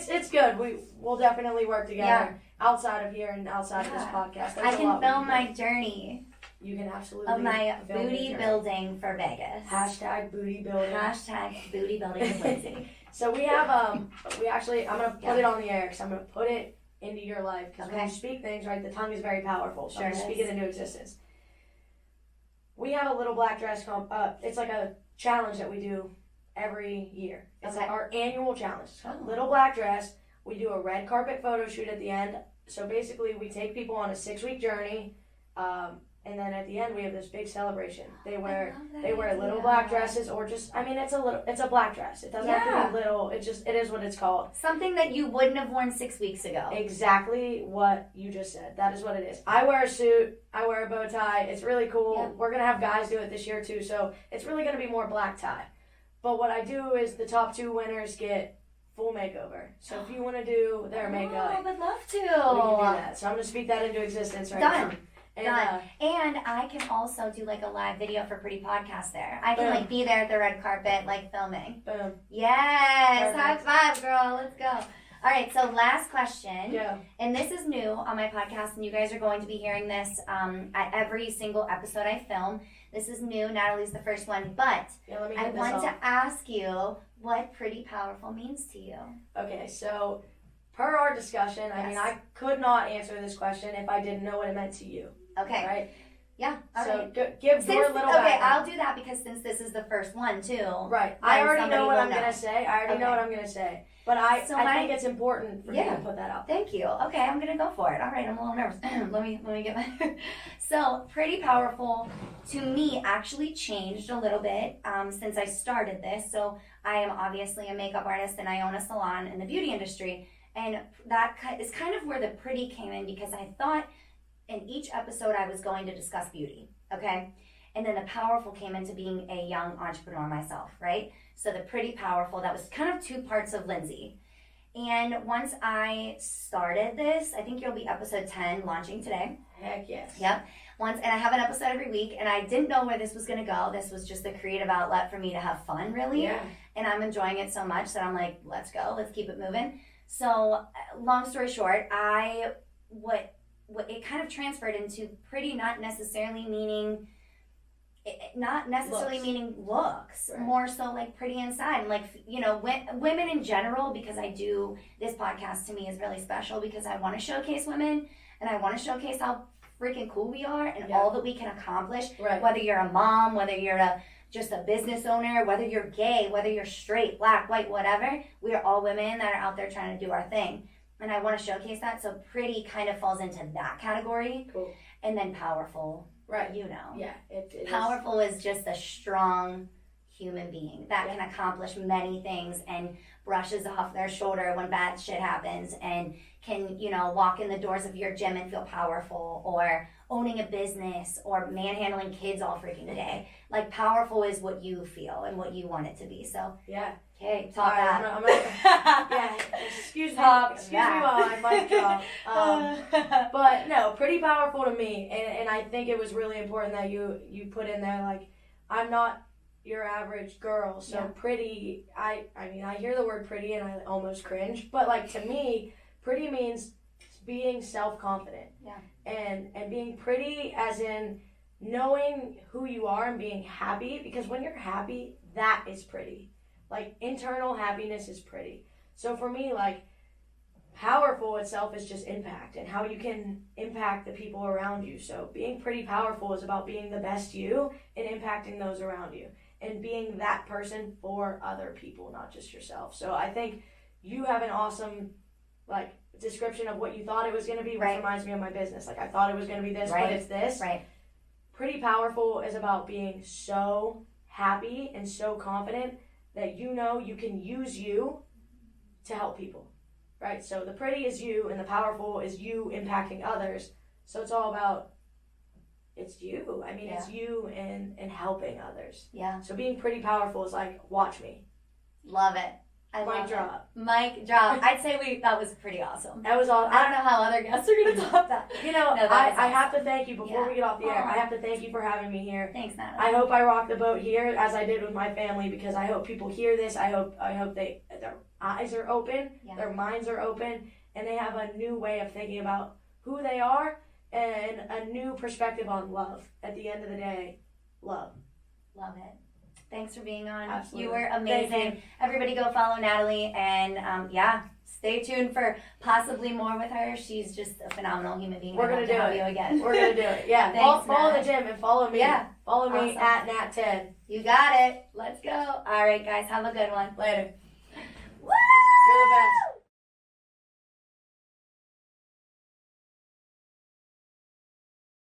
It's good. We'll definitely work together outside of here and outside of this podcast. I can film my journey. You can absolutely of my booty building for Vegas. Hashtag booty building. Hashtag booty building with Lyndsie. So we have I'm gonna put it on the air because I'm gonna put it into your life because when you speak things, right, the tongue is very powerful. So I'm gonna speak it into existence. We have a little black dress it's like a challenge that we do every year. It's like our annual challenge. Little black dress. We do a red carpet photo shoot at the end. So basically, we take people on a 6-week journey. And then at the end we have this big celebration. They wear little black dresses or just it's a black dress. It doesn't have to be little. It is what it's called. Something that you wouldn't have worn 6 weeks ago. Exactly what you just said. That is what it is. I wear a suit, I wear a bow tie. It's really cool. Yeah. We're gonna have guys do it this year too, so it's really gonna be more black tie. But what I do is the top 2 winners get full makeover. So if you want to do their makeup, I would love to. We can do that. So I'm gonna speak that into existence right now. Done. And I can also do like a live video for Pretty Podcast there. I can like be there at the red carpet, like filming. Boom. Yes. Perfect. High five, girl. Let's go. All right. So last question. Yeah. And this is new on my podcast, and you guys are going to be hearing this at every single episode I film. This is new. Natalie's the first one, but I want to ask you what Pretty Powerful means to you. Okay. So per our discussion, I could not answer this question if I didn't know what it meant to you. Okay. Right? Yeah. All right. Give your little background. Okay, I'll do that because since this is the first one, too. Right. I already know what I'm going to say. But I think it's important for you to put that out. Thank you. Okay, I'm going to go for it. All right, I'm a little nervous. let me get my... So, Pretty Powerful, to me, actually changed a little bit since I started this. So, I am obviously a makeup artist and I own a salon in the beauty industry. And that is kind of where the pretty came in because I thought in each episode I was going to discuss beauty, okay? And then the powerful came into being a young entrepreneur myself, right? So the Pretty Powerful, that was kind of 2 parts of Lyndsie. And once I started this, I think it'll be episode 10 launching today. Heck yes. Yep. And I have an episode every week, and I didn't know where this was going to go. This was just a creative outlet for me to have fun, really. Yeah. And I'm enjoying it so much that I'm like, let's go, let's keep it moving. So, long story short, what it kind of transferred into pretty, not necessarily meaning looks, right. More so like pretty inside, and like, you know, women in general, because I do, this podcast to me is really special because I want to showcase women and I want to showcase how freaking cool we are and all that we can accomplish, right. Whether you're a mom, whether you're just a business owner, whether you're gay, whether you're straight, black, white, whatever, we are all women that are out there trying to do our thing. And I want to showcase that. So pretty kind of falls into that category. Cool. And then powerful. Right. You know. Yeah. It powerful is just a strong human being that can accomplish many things and brushes off their shoulder when bad shit happens and can, you know, walk in the doors of your gym and feel powerful, or owning a business, or manhandling kids all freaking day. Like, powerful is what you feel and what you want it to be. So yeah. Okay, talk that. I'm gonna, excuse me while I mic drop. But no, Pretty Powerful to me, and I think it was really important that you put in there, like, I'm not your average girl, so pretty, I mean, I hear the word pretty and I almost cringe, but like, to me, pretty means being self-confident. Yeah. And being pretty as in knowing who you are and being happy, because when you're happy, that is pretty. Like, internal happiness is pretty. So for me, like, powerful itself is just impact and how you can impact the people around you. So being pretty powerful is about being the best you and impacting those around you and being that person for other people, not just yourself. So I think you have an awesome, like, description of what you thought it was going to be, which reminds me of my business. Like, I thought it was going to be this, but it's this. Right. Pretty Powerful is about being so happy and so confident that you know you can use you to help people. Right? So the pretty is you and the powerful is you impacting others. So it's all about it's you. I mean, Yeah. it's you and helping others. Yeah. So being pretty powerful is like, watch me. Love it. I Mic love drop. it. Mic drop. I'd say that was pretty awesome. That was all. I don't know how other guests are going to top that. You know, No, that I was awesome. have to thank you before Yeah. we get off the air. Aw. I have to thank you for having me here. Thanks, Natalie. I hope I rock the boat here as I did with my family, because I hope people hear this. I hope their eyes are open, Yeah. their minds are open, and they have a new way of thinking about who they are and a new perspective on love. At the end of the day, love. Love it. Thanks for being on. Absolutely. You were Thank amazing. you. Everybody go follow Natalie, and stay tuned for possibly more with her. She's just a phenomenal human being. We're I gonna hope do to have it. you again. We're gonna do it. Yeah. Thanks, follow Nat. the gym and follow me. Yeah. Follow me Awesome. at NatTed. You got it. Let's go. All right, guys. Have a good one. Later. Woo! You're the best.